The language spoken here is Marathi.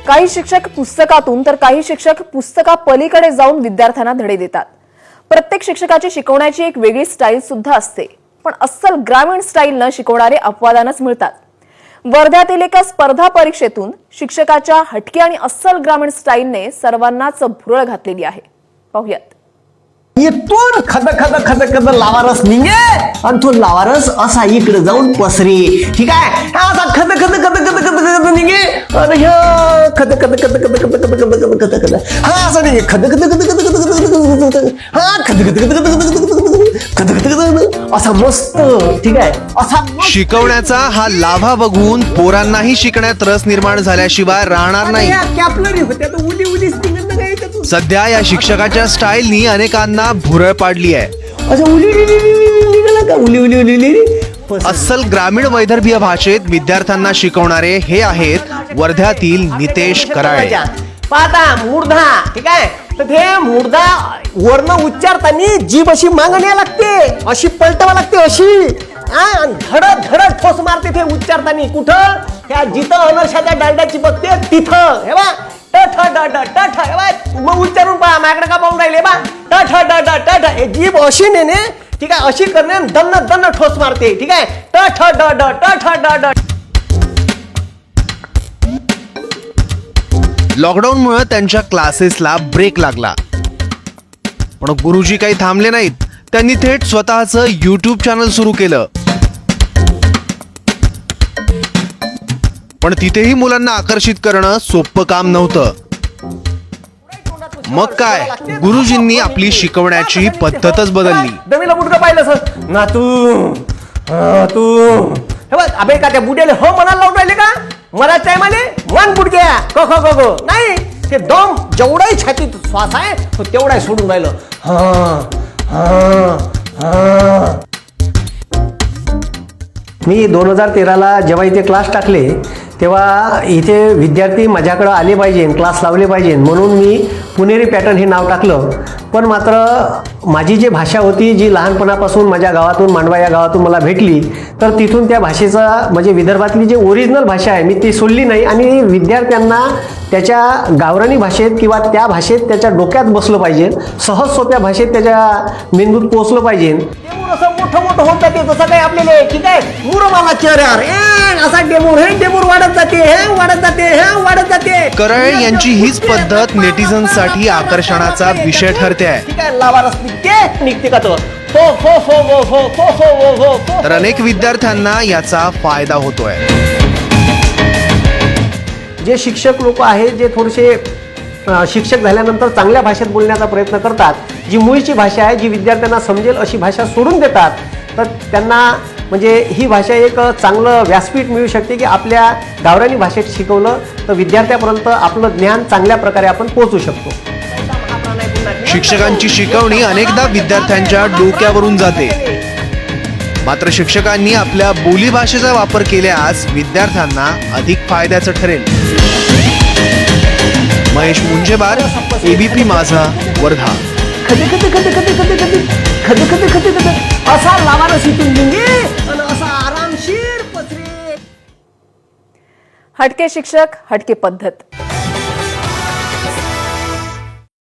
काही शिक्षक पुस्तकातून तर काही शिक्षक पुस्तकापलीकडे जाऊन विद्यार्थ्यांना धडे देतात. प्रत्येक शिक्षकाची शिकवण्याची एक वेगळी स्टाईल सुद्धा असते, पण अस्सल ग्रामीण स्टाईलनं शिकवणारे अपवादानच मिळतात. वर्ध्यातील एका स्पर्धा परीक्षेतून शिक्षकाच्या हटके आणि अस्सल ग्रामीण स्टाईलने सर्वांनाच भुरळ घातलेली आहे. पाहूयात. येतून खद खद खद खद लावारस निघे आणि तो लावारस असा इकडे जाऊन पसरे. ठीक आहे, असा खद खद खद खद खद खद निघे आणि खद खद खद खद खद खद खद खद खद हा असं निघे खद खद खद खद खद खद खद हा खद खद खद खद खद खद खद असा मस्त. ठीक आहे, असा शिकवण्याचा हा लाभा बघून पोरांनाही शिकण्यात रस निर्माण झाल्याशिवाय राहणार नाही. कॅपलरी होत्या तर उली उलीच निघत नाही का. सध्या या शिक्षकाच्या स्टाईलनी अनेकांना भुरळ पाडली आहे. असं उली निघाला का उली उली उली उली. अस्सल ग्रामीण वैदर्भीय भाषेत विद्यार्थ्यांना शिकवणारे हे आहेत वर्ध्यातील नितेश कराळे. पाहता मूर्धा. ठीक आहे, तर ते मूर्धा वर्ण उच्चारताना जीभ अशी मागण्या लागते, अशी पलटवा लागते अशी. धडक धडक ठोस मारते ते उच्चारताना. कुठं? त्या जिथं अनर्शाच्या डालड्याची बघते तिथं. हे बा टठ ड टठ. हे बा मग उच्चारून पहा, माझ्याकडे का पाहून राहिले बा. टठ ड टठ. हे जीभ अशी नेणे. ठीक आहे, अशी करणे दन्न दन्न ठोस मारते. ठीक आहे, टठ ड टठ ड. लॉकडाऊनमुळे त्यांच्या क्लासेसला ब्रेक लागला, पण गुरुजी काही थांबले नाहीत. त्यांनी थेट स्वतःचं YouTube चॅनल सुरू केलं. पण तिथेही मुलांना आकर्षित करणं सोपं काम नव्हतं. मग काय, गुरुजींनी आपली शिकवण्याची पद्धतच बदलली. दमीला बुडकं पाहिलं सर ना तू हे बघ. अबे का त्या बुड्याले हो म्हणायला लावून राहिले का? मला टायमाले वन बुडक्या को खो खो खो नाही. ते दम जेवढाही छातीत श्वास आहे तो तेवढाही सोडून राहिलं. मी 2013ला जेव्हा इथे क्लास टाकले तेव्हा इथे विद्यार्थी माझ्याकडे आले पाहिजे, क्लास लावले पाहिजे म्हणून मी पुणेरी पॅटर्न हे नाव टाकलं. पण मात्र माझी जी भाषा होती, जी लहानपणापासून माझ्या गावातून मांडवा या गावातून मला भेटली, तर तिथून त्या भाषेचा म्हणजे विदर्भातली जी ओरिजिनल भाषा आहे मी ती सोडली नाही आणि विद्यार्थ्यांना त्याच्या गावरानी भाषेत किंवा त्या भाषेत त्याच्या डोक्यात बसलं पाहिजे, सहज सोप्या भाषेत त्याच्या मेंदूत पोहोचलं पाहिजे. असं मोठं मोठं होत जाते तसं काही आपल्याला. ठीक आहे, मुरमाला चेहऱ्यावर असा डेमूर वाढत जाते, हे वाढत जाते, हे वाढत जाते. कराळे यांची हीच पद्धत नेटिझनसाठी आकर्षणाचा विषय ठरते आहे. ठीक आहे, लावारस निघते का तो हो हो हो हो हो हो हो हो हो. तर अनेक विद्यार्थ्यांना याचा फायदा होतोय. जे शिक्षक लोक आहेत जे थोडेसे शिक्षक झाल्यानंतर चांगल्या भाषेत बोलण्याचा प्रयत्न करतात, जी मूळची भाषा आहे जी विद्यार्थ्यांना समजेल अशी भाषा सोडून देतात, तर त्यांना म्हणजे ही भाषा एक चांगलं व्यासपीठ मिळू शकते की आपल्या गावरानी भाषेत शिकवलं तर विद्यार्थ्यापर्यंत आपलं ज्ञान चांगल्या प्रकारे आपण पोहोचू शकतो. शिक्षकांची शिकवणी अनेकदा विद्यार्थ्यांच्या डोक्यावरून जाते, मात्र शिक्षकांनी आपल्या बोलीभाषेचा वापर केल्यास विद्यार्थ्यांना अधिक फायद्याचं ठरेल. महेश मुंजेबार, ABP माझा, वर्धा. असा लावारस इथून निघे आणि असा आरामशीर पसरे. हटके शिक्षक, हटके पद्धत.